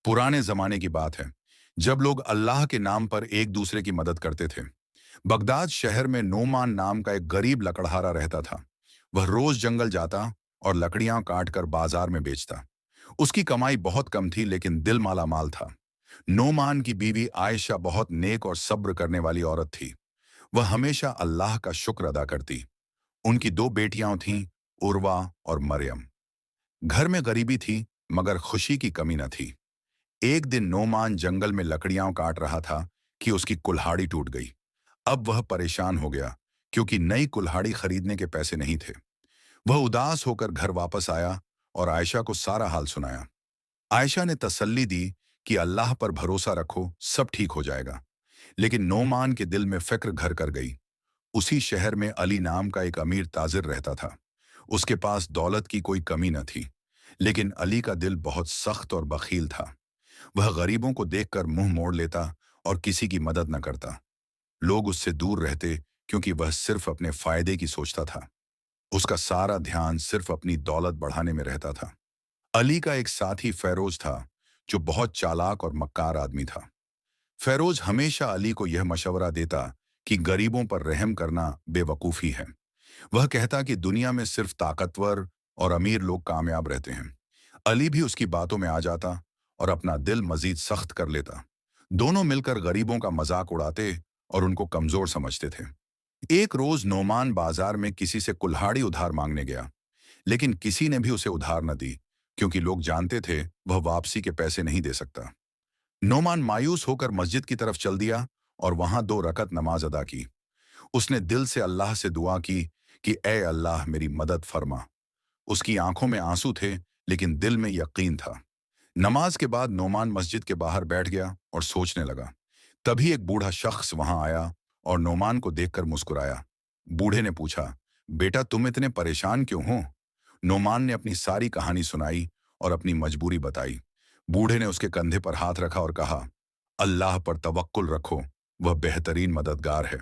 पुराने जमाने की बात है, जब लोग अल्लाह के नाम पर एक दूसरे की मदद करते थे। बगदाद शहर में नोमान नाम का एक गरीब लकड़हारा रहता था। वह रोज जंगल जाता और लकड़ियां काट कर बाजार में बेचता। उसकी कमाई बहुत कम थी, लेकिन दिल माला माल था। नोमान की बीवी आयशा बहुत नेक और सब्र करने वाली औरत थी। वह हमेशा अल्लाह का शुक्र अदा करती। उनकी दो बेटियां थीं, उर्वा और मरियम। घर में गरीबी थी, मगर खुशी की कमी न थी। एक दिन नोमान जंगल में लकड़ियां काट रहा था कि उसकी कुल्हाड़ी टूट गई। अब वह परेशान हो गया, क्योंकि नई कुल्हाड़ी खरीदने के पैसे नहीं थे। वह उदास होकर घर वापस आया और आयशा को सारा हाल सुनाया। आयशा ने तसल्ली दी कि अल्लाह पर भरोसा रखो, सब ठीक हो जाएगा। लेकिन नोमान के दिल में फिक्र घर कर गई। उसी शहर में अली नाम का एक अमीर ताजिर रहता था। उसके पास दौलत की कोई कमी न थी, लेकिन अली का दिल बहुत सख्त और बखील था। वह गरीबों को देखकर मुंह मोड़ लेता और किसी की मदद न करता। लोग उससे दूर रहते, क्योंकि वह सिर्फ अपने फायदे की सोचता था। उसका सारा ध्यान सिर्फ अपनी दौलत बढ़ाने में रहता था। अली का एक साथी फैरोज था, जो बहुत चालाक और मक्कार आदमी था। फैरोज हमेशा अली को यह मशवरा देता कि गरीबों पर रहम करना बेवकूफ़ी है। वह कहता कि दुनिया में सिर्फ ताकतवर और अमीर लोग कामयाब रहते हैं। अली भी उसकी बातों में आ जाता और अपना दिल मजीद सख्त कर लेता। दोनों मिलकर गरीबों का मजाक उड़ाते और उनको कमजोर समझते थे। एक रोज नोमान बाजार में किसी से कुल्हाड़ी उधार मांगने गया, लेकिन किसी ने भी उसे उधार न दी, क्योंकि लोग जानते थे वह वापसी के पैसे नहीं दे सकता। नोमान मायूस होकर मस्जिद की तरफ चल दिया और वहां 2 रकत नमाज अदा की। उसने दिल से अल्लाह से दुआ की कि ए अल्लाह, मेरी मदद फरमा। उसकी आंखों में आंसू थे, लेकिन दिल में यकीन था। नमाज के बाद नोमान मस्जिद के बाहर बैठ गया और सोचने लगा। तभी एक बूढ़ा शख्स वहां आया और नोमान को देखकर मुस्कुराया। बूढ़े ने पूछा, बेटा, तुम इतने परेशान क्यों हो? नोमान ने अपनी सारी कहानी सुनाई और अपनी मजबूरी बताई। बूढ़े ने उसके कंधे पर हाथ रखा और कहा, अल्लाह पर तवक्कुल रखो, वह बेहतरीन मददगार है।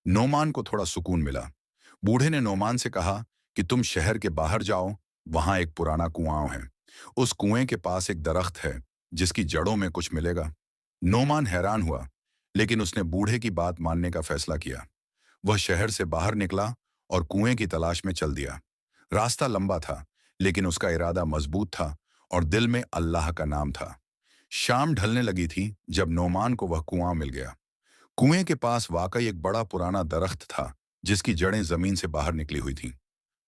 नोमान को थोड़ा सुकून मिला। बूढ़े ने नोमान से कहा कि तुम शहर के बाहर जाओ, वहां एक पुराना कुआं है। उस कुएं के पास एक दरख्त है, जिसकी जड़ों में कुछ मिलेगा। नोमान हैरान हुआ, लेकिन उसने बूढ़े की बात मानने का फैसला किया। वह शहर से बाहर निकला और कुएं की तलाश में चल दिया। रास्ता लंबा था, लेकिन उसका इरादा मजबूत था और दिल में अल्लाह का नाम था। शाम ढलने लगी थी जब नोमान को वह कुआं मिल गया। कुएं के पास वाकई एक बड़ा पुराना दरख्त था, जिसकी जड़ें जमीन से बाहर निकली हुई थीं।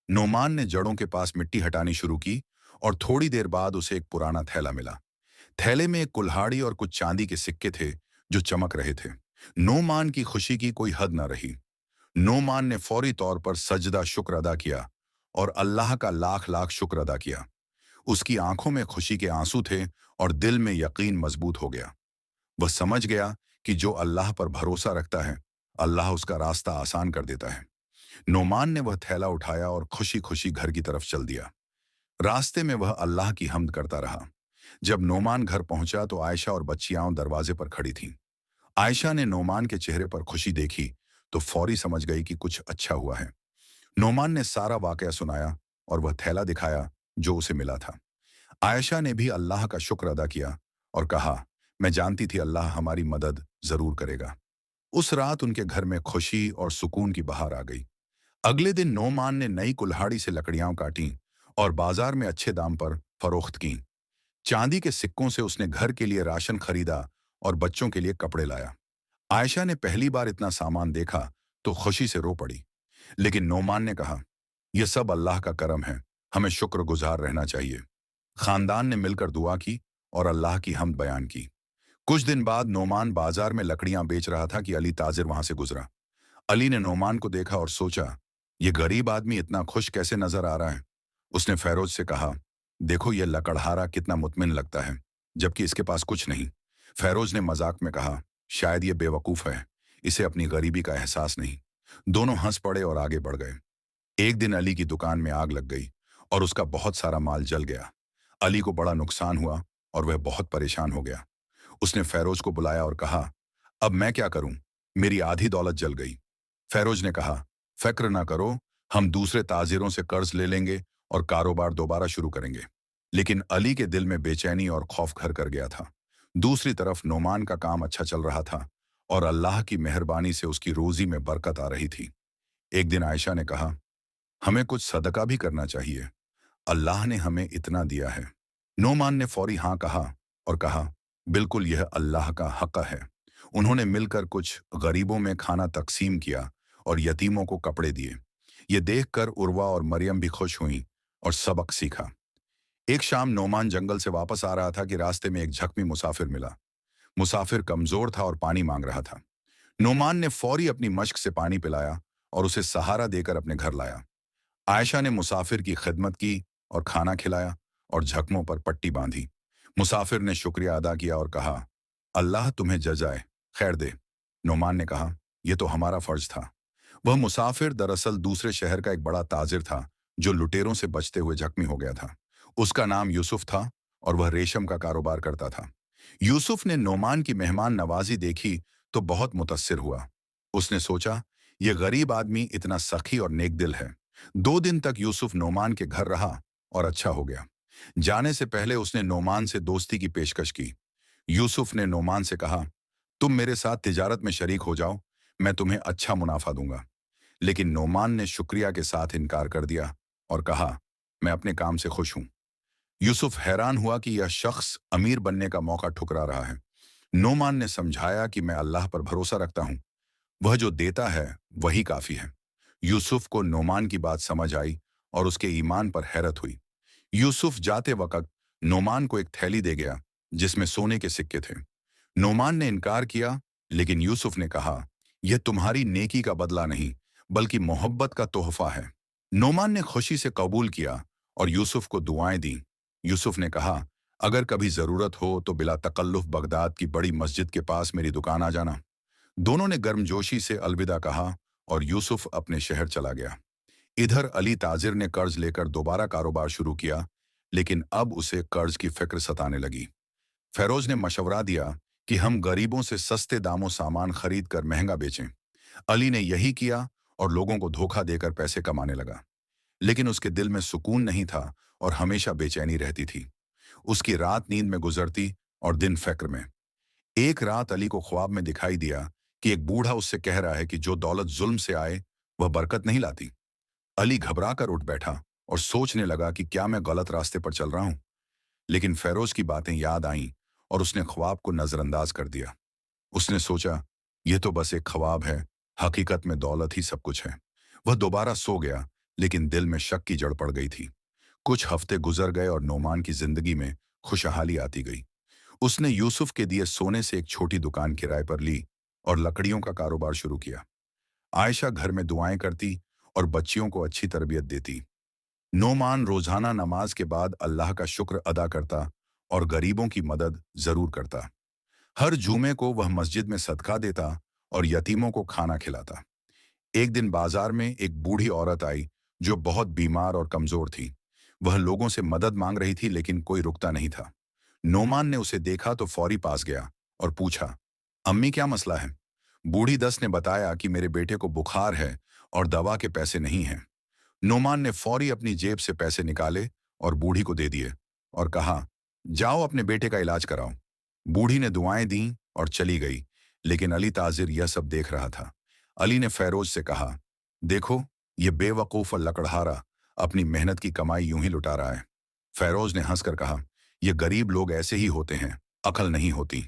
नोमान ने जड़ों के पास मिट्टी हटानी शुरू की और थोड़ी देर बाद उसे एक पुराना थैला मिला। थैले में एक कुल्हाड़ी और कुछ चांदी के सिक्के थे, जो चमक रहे थे। नोमान की खुशी की कोई हद न रही। नोमान ने फौरी तौर पर सजदा शुक्र अदा किया और अल्लाह का लाख लाख शुक्र अदा किया। उसकी आंखों में खुशी के आंसू थे और दिल में यकीन मजबूत हो गया। वह समझ गया कि जो अल्लाह पर भरोसा रखता है, अल्लाह उसका रास्ता आसान कर देता है। नोमान ने वह थैला उठाया और खुशी खुशी घर की तरफ चल दिया। रास्ते में वह अल्लाह की हम्द करता रहा। जब नोमान घर पहुंचा तो आयशा और बच्चियां दरवाजे पर खड़ी थीं। आयशा ने नोमान के चेहरे पर खुशी देखी तो फौरी समझ गई कि कुछ अच्छा हुआ है। नोमान ने सारा वाकया सुनाया और वह थैला दिखाया जो उसे मिला था। आयशा ने भी अल्लाह का शुक्र अदा किया और कहा, मैं जानती थी अल्लाह हमारी मदद जरूर करेगा। उस रात उनके घर में खुशी और सुकून की बहार आ गई। अगले दिन नोमान ने नई कुल्हाड़ी से लकड़ियां काटी और बाजार में अच्छे दाम पर फरोख्त की। चांदी के सिक्कों से उसने घर के लिए राशन खरीदा और बच्चों के लिए कपड़े लाया। आयशा ने पहली बार इतना सामान देखा तो खुशी से रो पड़ी। लेकिन नोमान ने कहा, यह सब अल्लाह का करम है, हमें शुक्रगुजार रहना चाहिए। खानदान ने मिलकर दुआ की और अल्लाह की हम्द बयान की। कुछ दिन बाद नोमान बाजार में लकड़ियां बेच रहा था कि अली ताजिर वहां से गुजरा। अली ने नोमान को देखा और सोचा, यह गरीब आदमी इतना खुश कैसे नजर आ रहा है। उसने फैरोज से कहा, देखो यह लकड़हारा कितना मुतमिन लगता है, जबकि इसके पास कुछ नहीं। फैरोज ने मजाक में कहा, शायद ये बेवकूफ है, इसे अपनी गरीबी का एहसास नहीं। दोनों हंस पड़े और आगे बढ़ गए। एक दिन अली की दुकान में आग लग गई और उसका बहुत सारा माल जल गया। अली को बड़ा नुकसान हुआ और वह बहुत परेशान हो गया। उसने फैरोज को बुलाया और कहा, अब मैं क्या करूं, मेरी आधी दौलत जल गई। फैरोज ने कहा, फिक्र ना करो, हम दूसरे ताजिरों से कर्ज ले लेंगे और कारोबार दोबारा शुरू करेंगे। लेकिन अली के दिल में बेचैनी और खौफ घर कर गया था। दूसरी तरफ नोमान का काम अच्छा चल रहा था और अल्लाह की मेहरबानी से उसकी रोजी में बरकत आ रही थी। एक दिन आयशा ने कहा, हमें कुछ सदका भी करना चाहिए, अल्लाह ने हमें इतना दिया है। नोमान ने फौरी हाँ कहा और कहा, बिल्कुल यह अल्लाह का हक है। उन्होंने मिलकर कुछ गरीबों में खाना तकसीम किया और यतीमों को कपड़े दिए। ये देखकर उर्वा और मरियम भी खुश हुईं और सबक सीखा। एक शाम नोमान जंगल से वापस आ रहा था कि रास्ते में एक जख्मी मुसाफिर मिला। मुसाफिर कमजोर था और पानी मांग रहा था। नोमान ने फौरी अपनी मश्क से पानी पिलाया और उसे सहारा देकर अपने घर लाया। आयशा ने मुसाफिर की खिदमत की और खाना खिलाया और जख्मों पर पट्टी बांधी। मुसाफिर ने शुक्रिया अदा किया और कहा, अल्लाह तुम्हें जजाए, खैर दे। नोमान ने कहा, यह तो हमारा फर्ज था। वह मुसाफिर दरअसल दूसरे शहर का एक बड़ा ताजिर था जो लुटेरों से बचते हुए जख्मी हो गया था। उसका नाम यूसुफ था और वह रेशम का कारोबार करता था। यूसुफ ने नोमान की मेहमान नवाजी देखी तो बहुत मुतस्सिर हुआ। उसने सोचा, यह गरीब आदमी इतना सखी और नेकदिल है। 2 दिन तक यूसुफ नोमान के घर रहा और अच्छा हो गया। जाने से पहले उसने नोमान से दोस्ती की पेशकश की। यूसुफ ने नोमान से कहा, तुम मेरे साथ तिजारत में शरीक हो जाओ, मैं तुम्हें अच्छा मुनाफा दूंगा। लेकिन नोमान ने शुक्रिया के साथ इनकार कर दिया और कहा, मैं अपने काम से खुश हूं। यूसुफ हैरान हुआ कि यह शख्स अमीर बनने का मौका ठुकरा रहा है। नोमान ने समझाया कि मैं अल्लाह पर भरोसा रखता हूं, वह जो देता है वही काफी है। यूसुफ को नोमान की बात समझ आई और उसके ईमान पर हैरत हुई। यूसुफ जाते वक्त नोमान को एक थैली दे गया जिसमें सोने के सिक्के थे। नोमान ने इनकार किया, लेकिन यूसुफ ने कहा, यह तुम्हारी नेकी का बदला नहीं बल्कि मोहब्बत का तोहफा है। नोमान ने खुशी से कबूल किया और यूसुफ को दुआएं दी। यूसुफ ने कहा, अगर कभी जरूरत हो तो बिला तकल्लुफ बगदाद की बड़ी मस्जिद के पास मेरी दुकान आ जाना। दोनों ने गर्मजोशी से अलविदा कहा और यूसुफ अपने शहर चला गया। इधर अली ताजिर ने कर्ज लेकर दोबारा कारोबार शुरू किया, लेकिन अब उसे कर्ज की फिक्र सताने लगी। फेरोज ने मशवरा दिया कि हम गरीबों से सस्ते दामों सामान खरीद कर महंगा बेचें। अली ने यही किया और लोगों को धोखा देकर पैसे कमाने लगा। लेकिन उसके दिल में सुकून नहीं था और हमेशा बेचैनी रहती थी। उसकी रात नींद में गुजरती और दिन फिक्र में। एक रात अली को ख्वाब में दिखाई दिया कि एक बूढ़ा उससे कह रहा है कि जो दौलत जुल्म से आए वह बरकत नहीं लाती। अली घबरा कर उठ बैठा और सोचने लगा कि क्या मैं गलत रास्ते पर चल रहा हूं। लेकिन फेरोज की बातें याद आईं और उसने ख्वाब को नजरअंदाज कर दिया। उसने सोचा, यह तो बस एक ख्वाब है, हकीकत में दौलत ही सब कुछ है। वह दोबारा सो गया, लेकिन दिल में शक की जड़ पड़ गई थी। कुछ हफ्ते गुजर गए और नोमान की जिंदगी में खुशहाली आती गई। उसने यूसुफ के दिए सोने से एक छोटी दुकान किराए पर ली और लकड़ियों का कारोबार शुरू किया। आयशा घर में दुआएं करती और बच्चियों को अच्छी तरबियत देती। नोमान रोजाना नमाज के बाद अल्लाह का शुक्र अदा करता और गरीबों की मदद जरूर करता। हर जुमे को वह मस्जिद में सदका देता और यतीमों को खाना खिलाता। एक दिन बाजार में एक बूढ़ी औरत आई जो बहुत बीमार और कमजोर थी। वह लोगों से मदद मांग रही थी, लेकिन कोई रुकता नहीं था। नोमान ने उसे देखा तो फौरी पास गया और पूछा, अम्मी क्या मसला है? बूढ़ी दस ने बताया कि मेरे बेटे को बुखार है और दवा के पैसे नहीं हैं। नोमान ने फौरी अपनी जेब से पैसे निकाले और बूढ़ी को दे दिए और कहा, जाओ अपने बेटे का इलाज कराओ। बूढ़ी ने दुआएं दी और चली गई, लेकिन अली ताजिर यह सब देख रहा था। अली ने फेरोज से कहा, देखो, ये बेवकूफ और लकड़हारा अपनी मेहनत की कमाई यूं ही लुटा रहा है। फेरोज ने हंसकर कहा, ये गरीब लोग ऐसे ही होते हैं, अकल नहीं होती।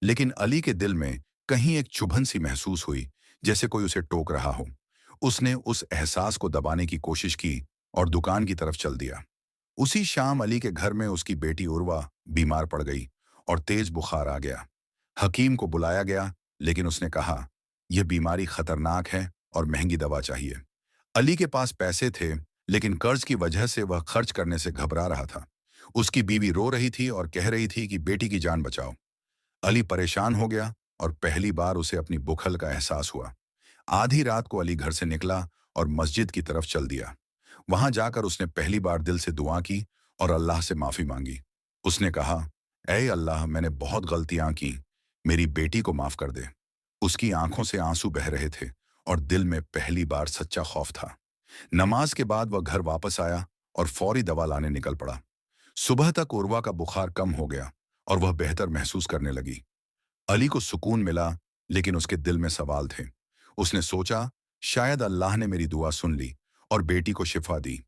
लेकिन अली के दिल में कहीं एक चुभन सी महसूस हुई, जैसे कोई उसे टोक रहा हो। उसने उस एहसास को दबाने की कोशिश की और दुकान की तरफ चल दिया। उसी शाम अली के घर में उसकी बेटी उर्वा बीमार पड़ गई और तेज बुखार आ गया। हकीम को बुलाया गया, लेकिन उसने कहा, यह बीमारी खतरनाक है और महंगी दवा चाहिए। अली के पास पैसे थे, लेकिन कर्ज की वजह से वह खर्च करने से घबरा रहा था। उसकी बीवी रो रही थी और कह रही थी कि बेटी की जान बचाओ। अली परेशान हो गया और पहली बार उसे अपनी बुखल का एहसास हुआ। आधी रात को अली घर से निकला और मस्जिद की तरफ चल दिया। वहां जाकर उसने पहली बार दिल से दुआ की और अल्लाह से माफी मांगी। उसने कहा, ऐ अल्लाह, मैंने बहुत गलतियां की, मेरी बेटी को माफ कर दे। उसकी आंखों से आंसू बह रहे थे और दिल में पहली बार सच्चा खौफ था। नमाज के बाद वह घर वापस आया और फौरी दवा लाने निकल पड़ा। सुबह तक उर्वा का बुखार कम हो गया और वह बेहतर महसूस करने लगी। अली को सुकून मिला, लेकिन उसके दिल में सवाल थे। उसने सोचा, शायद अल्लाह ने मेरी दुआ सुन ली और बेटी को शिफा दी।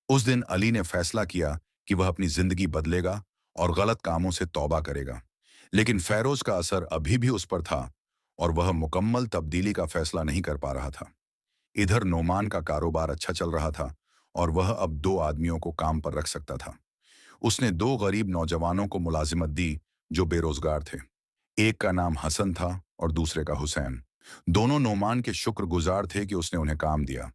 उस दिन अली ने फैसला किया कि वह अपनी जिंदगी बदलेगा और गलत कामों से तौबा करेगा। लेकिन फैरोज का असर अभी भी उस पर था और वह मुकम्मल तब्दीली का फैसला नहीं कर पा रहा था। इधर नोमान का कारोबार अच्छा चल रहा था और वह अब 2 आदमियों को काम पर रख सकता था। उसने 2 गरीब नौजवानों को मुलाजिमत दी जो बेरोजगार थे। एक का नाम हसन था और दूसरे का हुसैन। दोनों नोमान के शुक्रगुजार थे कि उसने उन्हें काम दिया।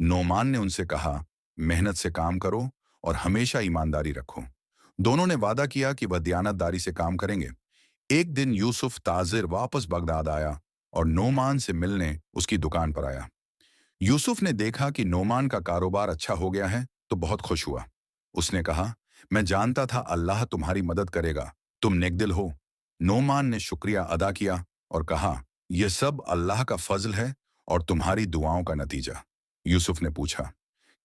नोमान ने उनसे कहा, मेहनत से काम करो और हमेशा ईमानदारी रखो। दोनों ने वादा किया कि वह दयानतदारी से काम करेंगे। एक दिन यूसुफ ताजिर वापस बगदाद आया और नोमान से मिलने उसकी दुकान पर आया। यूसुफ ने देखा कि नोमान का कारोबार अच्छा हो गया है तो बहुत खुश हुआ। उसने कहा, मैं जानता था अल्लाह तुम्हारी मदद करेगा, तुम नेकदिल हो। नोमान ने शुक्रिया अदा किया और कहा, यह सब अल्लाह का फजल है और तुम्हारी दुआओं का नतीजा। यूसुफ ने पूछा,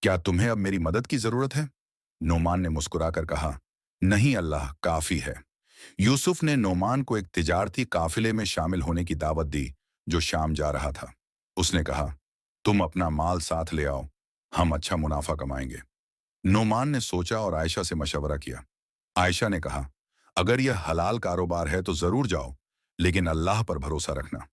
क्या तुम्हें अब मेरी मदद की जरूरत है? नोमान ने मुस्कुराकर कहा, नहीं, अल्लाह काफी है। यूसुफ ने नोमान को एक तिजारती काफिले में शामिल होने की दावत दी जो शाम जा रहा था। उसने कहा, तुम अपना माल साथ ले आओ, हम अच्छा मुनाफा कमाएंगे। नोमान ने सोचा और आयशा से मशवरा किया। आयशा ने कहा, अगर यह हलाल कारोबार है तो जरूर जाओ, लेकिन अल्लाह पर भरोसा रखना।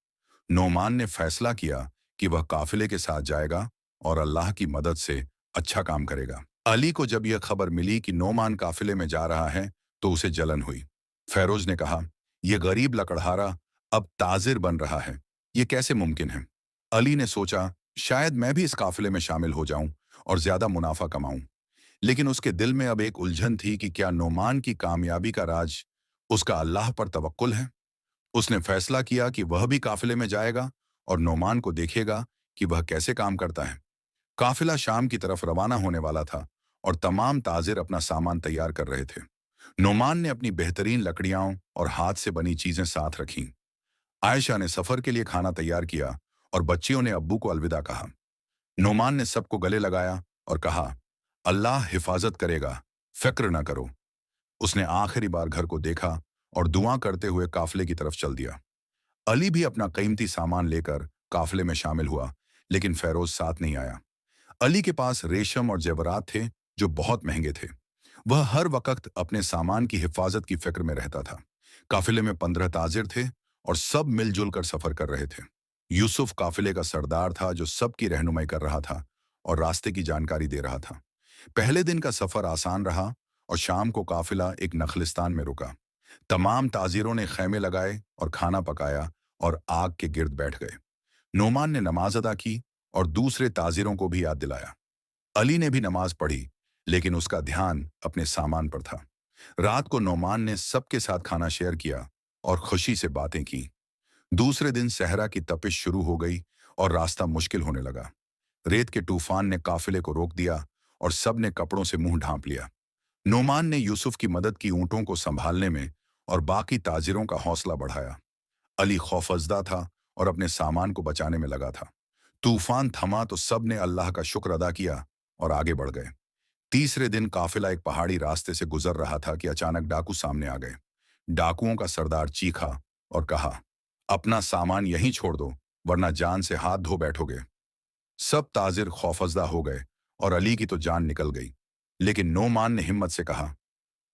नोमान ने फैसला किया कि वह काफिले के साथ जाएगा और अल्लाह की मदद से अच्छा काम करेगा। अली को जब यह खबर मिली कि नोमान काफिले में जा रहा है तो उसे जलन हुई। फैरोज ने कहा, यह गरीब लकड़हारा अब ताजिर बन रहा है, यह कैसे मुमकिन है? अली ने सोचा, शायद मैं भी इस काफिले में शामिल हो जाऊं और ज्यादा मुनाफा कमाऊं। लेकिन उसके दिल में अब एक उलझन थी कि क्या नोमान की कामयाबी का राज उसका अल्लाह पर तवक्कुल है। उसने फैसला किया कि वह भी काफिले में जाएगा और नोमान को देखेगा कि वह कैसे काम करता है। काफिला शाम की तरफ रवाना होने वाला था और तमाम ताजिर अपना सामान तैयार कर रहे थे। नोमान ने अपनी बेहतरीन लकड़ियां और हाथ से बनी चीजें साथ रखीं। आयशा ने सफर के लिए खाना तैयार किया और बच्चियों ने अब्बू को अलविदा कहा। नोमान ने सबको गले लगाया और कहा, अल्लाह हिफाजत करेगा, फिक्र न करो। उसने आखिरी बार घर को देखा और दुआ करते हुए काफिले की तरफ चल दिया। अली भी अपना कीमती सामान लेकर काफिले में शामिल हुआ, लेकिन फैरोज साथ नहीं आया। अली के पास रेशम और जेवरात थे जो बहुत महंगे थे। वह हर वक्त अपने सामान की हिफाजत की फिक्र में रहता था। काफिले में 15 ताजिर थे और सब मिलजुल कर सफर कर रहे थे। यूसुफ काफिले का सरदार था जो सबकी रहनुमाई कर रहा था और रास्ते की जानकारी दे रहा था। पहले दिन का सफर आसान रहा और शाम को काफिला एक नखलिस्तान में रुका। तमाम ताजिरों ने खैमे लगाए और खाना पकाया और आग के गिर्द बैठ गए। नोमान ने नमाज अदा की और दूसरे ताजिरों को भी याद दिलाया। अली ने भी नमाज पढ़ी, लेकिन उसका ध्यान अपने सामान पर था। रात को नोमान ने सबके साथ खाना शेयर किया और खुशी से बातें की। दूसरे दिन सहरा की तपिश शुरू हो गई और रास्ता मुश्किल होने लगा। रेत के तूफान ने काफिले को रोक दिया और सब ने कपड़ों से मुंह ढांप लिया। नोमान ने यूसुफ की मदद की ऊंटों को संभालने में और बाकी ताजिरों का हौसला बढ़ाया। अली खौफजदा था और अपने सामान को बचाने में लगा था। तूफान थमा तो सब ने अल्लाह का शुक्र अदा किया और आगे बढ़ गए। तीसरे दिन काफिला एक पहाड़ी रास्ते से गुजर रहा था कि अचानक डाकू सामने आ गए। डाकुओं का सरदार चीखा और कहा, अपना सामान यहीं छोड़ दो, वरना जान से हाथ धो बैठोगे। सब ताजिर खौफजदा हो गए और अली की तो जान निकल गई। लेकिन नोमान ने हिम्मत से कहा,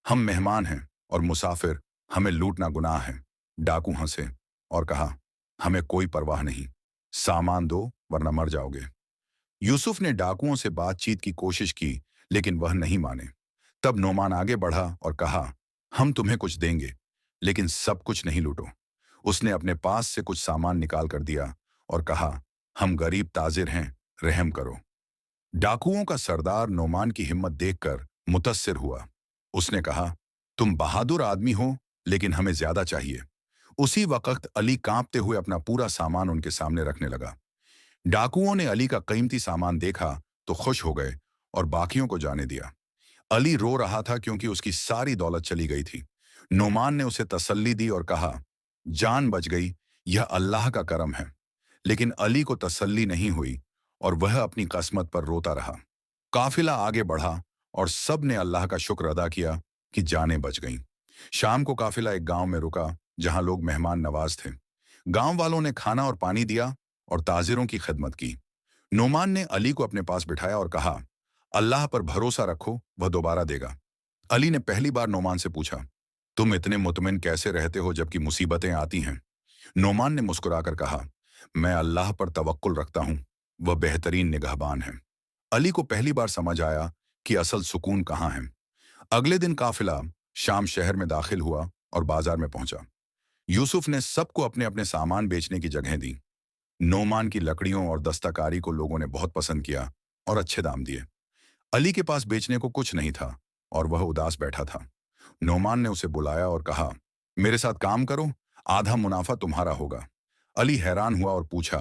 हम मेहमान हैं और मुसाफिर, हमें लूटना गुनाह है। डाकू हंसे और कहा, हमें कोई परवाह नहीं, सामान दो वरना मर जाओगे। यूसुफ ने डाकुओं से बातचीत की कोशिश की, लेकिन वह नहीं माने। तब नोमान आगे बढ़ा और कहा, हम तुम्हें कुछ देंगे, लेकिन सब कुछ नहीं लूटो। उसने अपने पास से कुछ सामान निकाल कर दिया और कहा, हम गरीब ताजिर हैं, रहम करो। डाकुओं का सरदार नोमान की हिम्मत देखकर मुतस्सिर हुआ। उसने कहा, तुम बहादुर आदमी हो, लेकिन हमें ज्यादा चाहिए। उसी वक्त अली कांपते हुए अपना पूरा सामान उनके सामने रखने लगा। डाकुओं ने अली का कीमती सामान देखा तो खुश हो गए और बाकियों को जाने दिया। अली रो रहा था क्योंकि उसकी सारी दौलत चली गई थी। नोमान ने उसे तसल्ली दी और कहा, जान बच गई, यह अल्लाह का करम है। लेकिन अली को तसल्ली नहीं हुई और वह अपनी किस्मत पर रोता रहा। काफिला आगे बढ़ा और सब ने अल्लाह का शुक्र अदा किया कि जानें बच गईं। शाम को काफिला एक गांव में रुका जहां लोग मेहमान नवाज थे। गांव वालों ने खाना और पानी दिया और ताजिरों की खिदमत की। नोमान ने अली को अपने पास बिठाया और कहा, अल्लाह पर भरोसा रखो, वह दोबारा देगा। अली ने पहली बार नोमान से पूछा, तुम इतने मुतमिन कैसे रहते हो जबकि मुसीबतें आती हैं? नोमान ने मुस्कुराकर कहा, मैं अल्लाह पर तवक्कुल रखता हूं, वह बेहतरीन निगहबान है। अली को पहली बार समझ आया कि असल सुकून कहाँ है। अगले दिन काफिला शाम शहर में दाखिल हुआ और बाजार में पहुंचा। यूसुफ ने सबको अपने अपने सामान बेचने की जगह दी। नोमान की लकड़ियों और दस्तकारी को लोगों ने बहुत पसंद किया और अच्छे दाम दिए। अली के पास बेचने को कुछ नहीं था और वह उदास बैठा था। नोमान ने उसे बुलाया और कहा, मेरे साथ काम करो, आधा मुनाफा तुम्हारा होगा। अली हैरान हुआ और पूछा,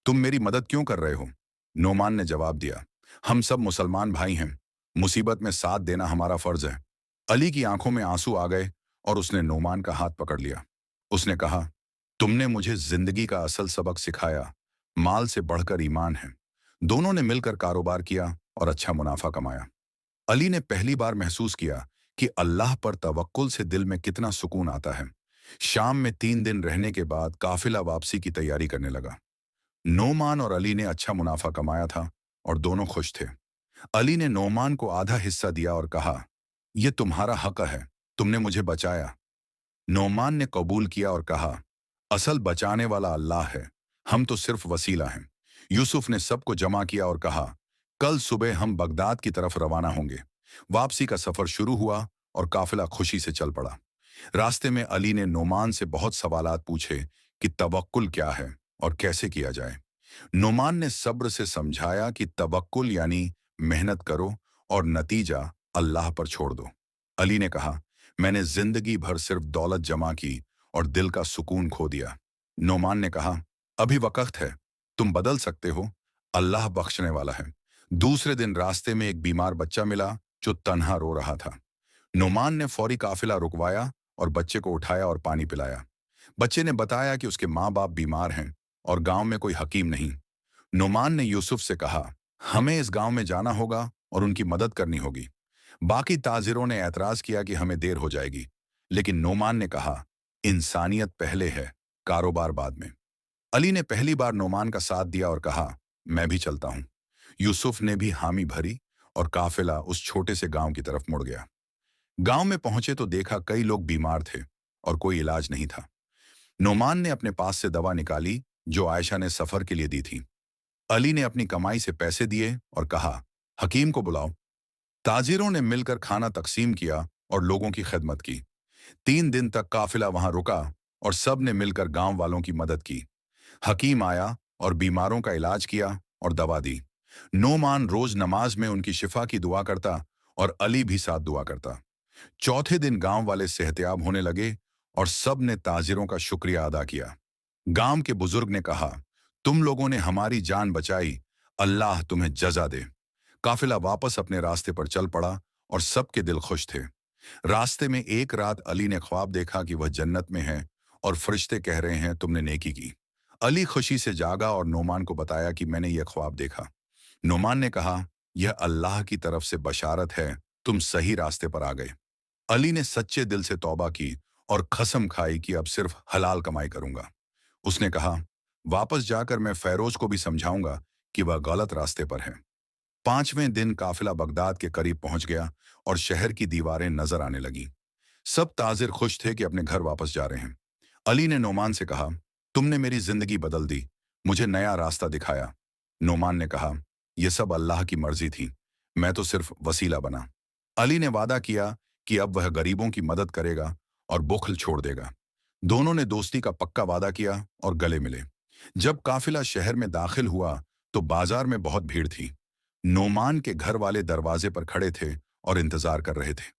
तुम मेरी मदद क्यों कर रहे हो? नोमान ने जवाब दिया, हम सब मुसलमान भाई हैं, मुसीबत में साथ देना हमारा फर्ज है। अली की आंखों में आंसू आ गए और उसने नोमान का हाथ पकड़ लिया। उसने कहा, तुमने मुझे जिंदगी का असल सबक सिखाया, माल से बढ़कर ईमान है। दोनों ने मिलकर कारोबार किया और अच्छा मुनाफा कमाया। अली ने पहली बार महसूस किया कि अल्लाह पर तवक्कुल से दिल में कितना सुकून आता है। शाम में 3 दिन रहने के बाद काफिला वापसी की तैयारी करने लगा। नोमान और अली ने अच्छा मुनाफा कमाया था और दोनों खुश थे। अली ने नोमान को आधा हिस्सा दिया और कहा, यह तुम्हारा हक है, तुमने मुझे बचाया। नोमान ने कबूल किया और कहा, असल बचाने वाला अल्लाह है, हम तो सिर्फ वसीला हैं। यूसुफ ने सबको जमा किया और कहा, कल सुबह हम बगदाद की तरफ रवाना होंगे। वापसी का सफर शुरू हुआ और काफिला खुशी से चल पड़ा। रास्ते में अली ने नोमान से बहुत सवालात पूछे कि तवक्कुल क्या है और कैसे किया जाए। नोमान ने सब्र से समझाया कि तवक्कुल यानी मेहनत करो और नतीजा अल्लाह पर छोड़ दो। अली ने कहा, मैंने जिंदगी भर सिर्फ दौलत जमा की और दिल का सुकून खो दिया। नोमान ने कहा, अभी वक्त है, तुम बदल सकते हो, अल्लाह बख्शने वाला है। दूसरे दिन रास्ते में एक बीमार बच्चा मिला जो तन्हा रो रहा था। नोमान ने फौरी काफिला रुकवाया और बच्चे को उठाया और पानी पिलाया। बच्चे ने बताया कि उसके माँ बाप बीमार हैं और गांव में कोई हकीम नहीं। नोमान ने यूसुफ से कहा, हमें इस गांव में जाना होगा और उनकी मदद करनी होगी। बाकी ताजिरों ने ऐतराज किया कि हमें देर हो जाएगी, लेकिन नोमान ने कहा, इंसानियत पहले है, कारोबार बाद में। अली ने पहली बार नोमान का साथ दिया और कहा, मैं भी चलता हूं। यूसुफ ने भी हामी भरी और काफिला उस छोटे से गांव की तरफ मुड़ गया। गांव में पहुंचे तो देखा कई लोग बीमार थे और कोई इलाज नहीं था। नोमान ने अपने पास से दवा निकाली जो आयशा ने सफर के लिए दी थी। अली ने अपनी कमाई से पैसे दिए और कहा, हकीम को बुलाओ। ताजिरों ने मिलकर खाना तकसीम किया और लोगों की खिदमत की। 3 दिन तक काफिला वहां रुका और सब ने मिलकर गांव वालों की मदद की। हकीम आया और बीमारों का इलाज किया और दवा दी। नोमान रोज नमाज में उनकी शिफा की दुआ करता और अली भी साथ दुआ करता। चौथे दिन गांव वाले सेहतयाब होने लगे और सब ने ताजिरों का शुक्रिया अदा किया। गांव के बुजुर्ग ने कहा, तुम लोगों ने हमारी जान बचाई, अल्लाह तुम्हें जजा दे। काफिला वापस अपने रास्ते पर चल पड़ा और सबके दिल खुश थे। रास्ते में एक रात अली ने ख्वाब देखा कि वह जन्नत में है और फरिश्ते कह रहे हैं, तुमने नेकी की। अली खुशी से जागा और नोमान को बताया कि मैंने यह ख्वाब देखा। नोमान ने कहा, यह अल्लाह की तरफ से बशारत है, तुम सही रास्ते पर आ गए। अली ने सच्चे दिल से तौबा की और कसम खाई कि अब सिर्फ हलाल कमाई करूंगा। उसने कहा, वापस जाकर मैं फैरोज को भी समझाऊंगा कि वह गलत रास्ते पर है। 5वें दिन काफिला बगदाद के करीब पहुंच गया और शहर की दीवारें नजर आने लगी। सब ताजिर खुश थे कि अपने घर वापस जा रहे हैं। अली ने नोमान से कहा, तुमने मेरी जिंदगी बदल दी, मुझे नया रास्ता दिखाया। नोमान ने कहा, यह सब अल्लाह की मर्जी थी, मैं तो सिर्फ वसीला बना। अली ने वादा किया कि अब वह गरीबों की मदद करेगा और बुखल छोड़ देगा। दोनों ने दोस्ती का पक्का वादा किया और गले मिले। जब काफिला शहर में दाखिल हुआ तो बाजार में बहुत भीड़ थी। नोमान के घर वाले दरवाजे पर खड़े थे और इंतजार कर रहे थे।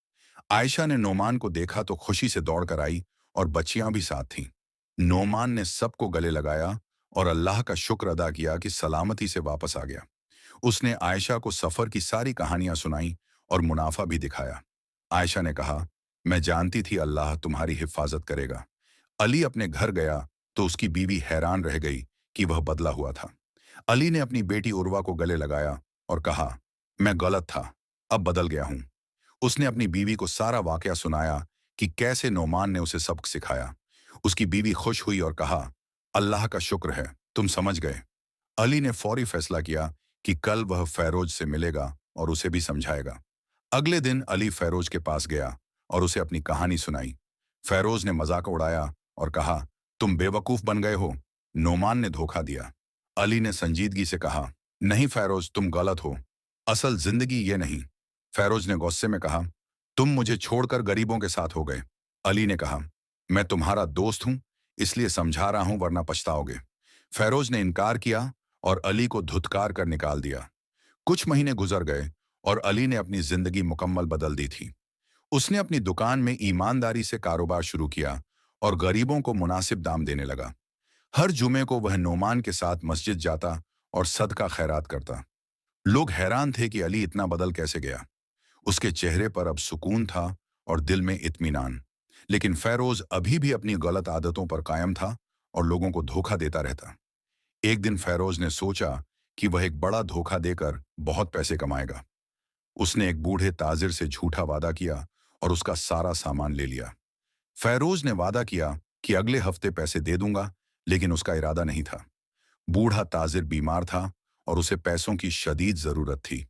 आयशा ने नोमान को देखा तो खुशी से दौड़ कर आई और बच्चियां भी साथ थीं। नोमान ने सबको गले लगाया और अल्लाह का शुक्र अदा किया कि सलामती से वापस आ गया। उसने आयशा को सफर की सारी कहानियां सुनाई और मुनाफा भी दिखाया। आयशा ने कहा, मैं जानती थी अल्लाह तुम्हारी हिफाजत करेगा। अली अपने घर गया तो उसकी बीवी हैरान रह गई कि वह बदला हुआ था। अली ने अपनी बेटी उर्वा को गले लगाया और कहा, मैं गलत था, अब बदल गया हूं। उसने अपनी बीवी को सारा वाकया सुनाया कि कैसे नोमान ने उसे सबक सिखाया। उसकी बीवी खुश हुई और कहा, अल्लाह का शुक्र है, तुम समझ गए। अली ने फौरी फैसला किया कि कल वह फैरोज से मिलेगा और उसे भी समझाएगा। अगले दिन अली फैरोज के पास गया और उसे अपनी कहानी सुनाई। फैरोज ने मजाक उड़ाया और कहा, तुम बेवकूफ बन गए हो, नोमान ने धोखा दिया। अली ने संजीदगी से कहा, नहीं फैरोज, तुम गलत हो, असल जिंदगी ये नहीं। फैरोज ने गुस्से में कहा, तुम मुझे छोड़कर गरीबों के साथ हो गए। अली ने कहा, मैं तुम्हारा दोस्त हूं, इसलिए समझा रहा हूं, वरना पछताओगे। फैरोज ने इनकार किया और अली को धुतकार कर निकाल दिया। कुछ महीने गुजर गए और अली ने अपनी जिंदगी मुकम्मल बदल दी थी। उसने अपनी दुकान में ईमानदारी से कारोबार शुरू किया और गरीबों को मुनासिब दाम देने लगा। हर जुमे को वह नोमान के साथ मस्जिद जाता और सदका खैरात करता। लोग हैरान थे कि अली इतना बदल कैसे गया। उसके चेहरे पर अब सुकून था और दिल में इत्मीनान। लेकिन फैरोज अभी भी अपनी गलत आदतों पर कायम था और लोगों को धोखा देता रहता। एक दिन फैरोज ने सोचा कि वह एक बड़ा धोखा देकर बहुत पैसे कमाएगा। उसने एक बूढ़े ताजिर से झूठा वादा किया और उसका सारा सामान ले लिया। फैरोज ने वादा किया कि अगले हफ्ते पैसे दे दूंगा, लेकिन उसका इरादा नहीं था। बूढ़ा ताजिर बीमार था और उसे पैसों की शदीद जरूरत थी।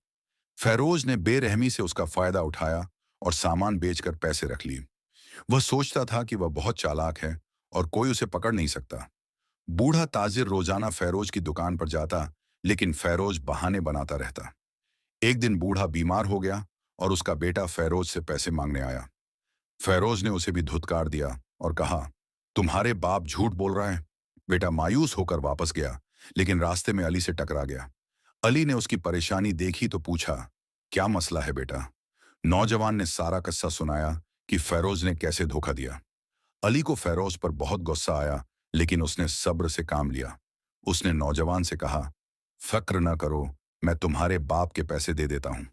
फैरोज ने बेरहमी से उसका फायदा उठाया और सामान बेचकर पैसे रख लिए। वह सोचता था कि वह बहुत चालाक है और कोई उसे पकड़ नहीं सकता। बूढ़ा ताजिर रोजाना फैरोज की दुकान पर जाता, लेकिन फैरोज बहाने बनाता रहता। एक दिन बूढ़ा बीमार हो गया और उसका बेटा फैरोज से पैसे मांगने आया। फैरोज ने उसे भी धुतकार दिया और कहा, तुम्हारे बाप झूठ बोल रहा है। बेटा मायूस होकर वापस गया, लेकिन रास्ते में अली से टकरा गया। अली ने उसकी परेशानी देखी तो पूछा, क्या मसला है बेटा? नौजवान ने सारा किस्सा सुनाया कि फैरोज ने कैसे धोखा दिया। अली को फैरोज पर बहुत गुस्सा आया, लेकिन उसने सब्र से काम लिया। उसने नौजवान से कहा, फक्र न करो, मैं तुम्हारे बाप के पैसे दे देता हूं।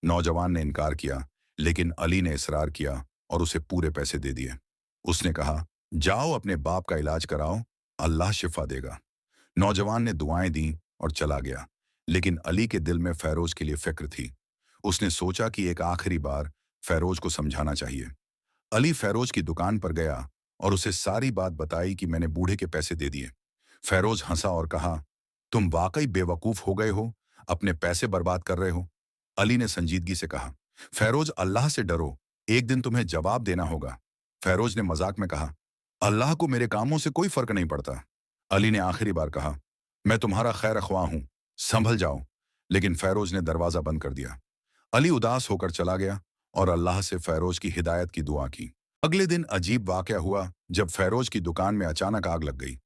नौजवान ने इनकार किया, लेकिन अली ने इसरार किया और उसे पूरे पैसे दे दिए। उसने कहा, जाओ अपने बाप का इलाज कराओ, अल्लाह शिफा देगा। नौजवान ने दुआएं दी और चला गया, लेकिन अली के दिल में फैरोज के लिए फिक्र थी। उसने सोचा कि एक आखिरी बार फैरोज को समझाना चाहिए। अली फैरोज की दुकान पर गया और उसे सारी बात बताई कि मैंने बूढ़े के पैसे दे दिए। फैरोज हंसा और कहा, तुम वाकई बेवकूफ हो गए हो, अपने पैसे बर्बाद कर रहे हो। अली ने संजीदगी से कहा, फैरोज अल्लाह से डरो, एक दिन तुम्हें जवाब देना होगा। फैरोज ने मजाक में कहा, अल्लाह को मेरे कामों से कोई फर्क नहीं पड़ता। अली ने आखिरी बार कहा, मैं तुम्हारा खैर ख्वाह हूं, संभल जाओ। लेकिन फैरोज ने दरवाजा बंद कर दिया। अली उदास होकर चला गया और अल्लाह से फैरोज की हिदायत की दुआ की। अगले दिन अजीब वाकया हुआ जब फैरोज की दुकान में अचानक आग लग गई।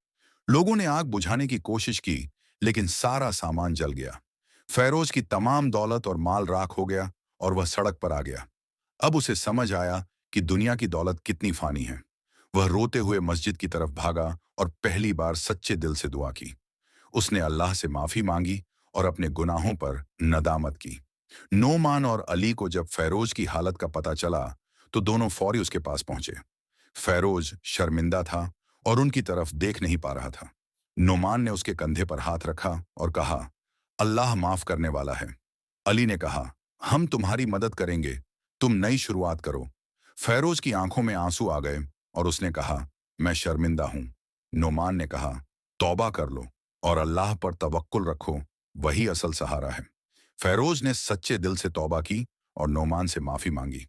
लोगों ने आग बुझाने की कोशिश की, लेकिन सारा सामान जल गया। फैरोज की तमाम दौलत और माल राख हो गया और वह सड़क पर आ गया। अब उसे समझ आया कि दुनिया की दौलत कितनी फानी है। वह रोते हुए मस्जिद की तरफ भागा और पहली बार सच्चे दिल से दुआ की। उसने अल्लाह से माफी मांगी और अपने गुनाहों पर नदामत की। नोमान और अली को जब फैरोज की हालत का पता चला तो दोनों फौरी उसके पास पहुंचे। फैरोज शर्मिंदा था और उनकी तरफ देख नहीं पा रहा था। नोमान ने उसके कंधे पर हाथ रखा और कहा, अल्लाह माफ करने वाला है। अली ने कहा, हम तुम्हारी मदद करेंगे, तुम नई शुरुआत करो। फैरोज की आंखों में आंसू आ गए और उसने कहा, मैं शर्मिंदा हूं। नोमान ने कहा, तौबा कर लो और अल्लाह पर तवक्कुल रखो, वही असल सहारा है। फैरोज ने सच्चे दिल से तौबा की और नोमान से माफी मांगी।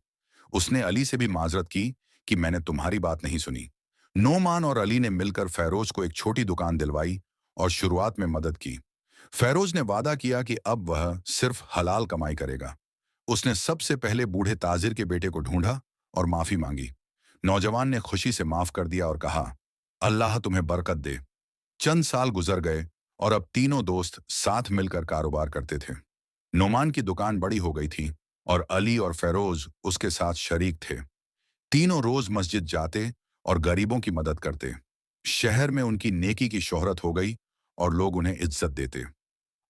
उसने अली से भी माजरत की कि मैंने तुम्हारी बात नहीं सुनी। नोमान और अली ने मिलकर फैरोज को एक छोटी दुकान दिलवाई और शुरुआत में मदद की। फैरोज ने वादा किया कि अब वह सिर्फ हलाल कमाई करेगा। उसने सबसे पहले बूढ़े ताजिर के बेटे को ढूंढा और माफी मांगी। नौजवान ने खुशी से माफ कर दिया और कहा, अल्लाह तुम्हें बरकत दे। चंद साल गुजर गए और अब तीनों दोस्त साथ मिलकर कारोबार करते थे। नोमान की दुकान बड़ी हो गई थी और अली और फैरोज उसके साथ शरीक थे। तीनों रोज मस्जिद जाते और गरीबों की मदद करते। शहर में उनकी नेकी की शोहरत हो गई और लोग उन्हें इज्जत देते।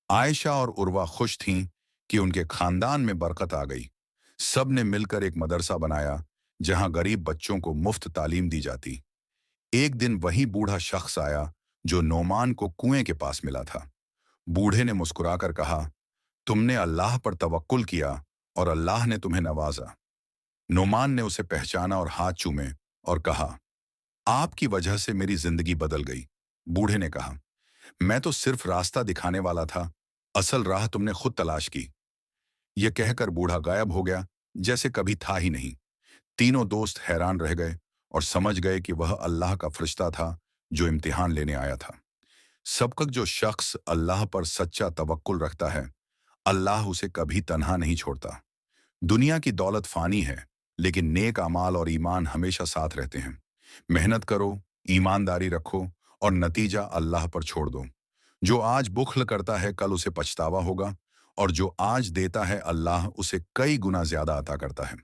आयशा और उर्वा खुश थीं कि उनके खानदान में बरकत आ गई। सब ने मिलकर एक मदरसा बनाया जहां गरीब बच्चों को मुफ्त तालीम दी जाती। एक दिन वही बूढ़ा शख्स आया जो नोमान को कुएं के पास मिला था। बूढ़े ने मुस्कुराकर कहा, तुमने अल्लाह पर तवक्कुल किया और अल्लाह ने तुम्हें नवाजा। नोमान ने उसे पहचाना और हाथ चूमे और कहा, आपकी वजह से मेरी जिंदगी बदल गई। बूढ़े ने कहा, मैं तो सिर्फ रास्ता दिखाने वाला था, असल राह तुमने खुद तलाश की। यह कहकर बूढ़ा गायब हो गया, जैसे कभी था ही नहीं। तीनों दोस्त हैरान रह गए और समझ गए कि वह अल्लाह का फरिश्ता था जो इम्तिहान लेने आया था। सबक जो शख्स अल्लाह पर सच्चा तवक्कुल रखता है, अल्लाह उसे कभी तन्हा नहीं छोड़ता। दुनिया की दौलत फानी है, लेकिन नेक अमाल और ईमान हमेशा साथ रहते हैं। मेहनत करो, ईमानदारी रखो और नतीजा अल्लाह पर छोड़ दो। जो आज बुख्ल करता है कल उसे पछतावा होगा, और जो आज देता है अल्लाह उसे कई गुना ज्यादा अता करता है।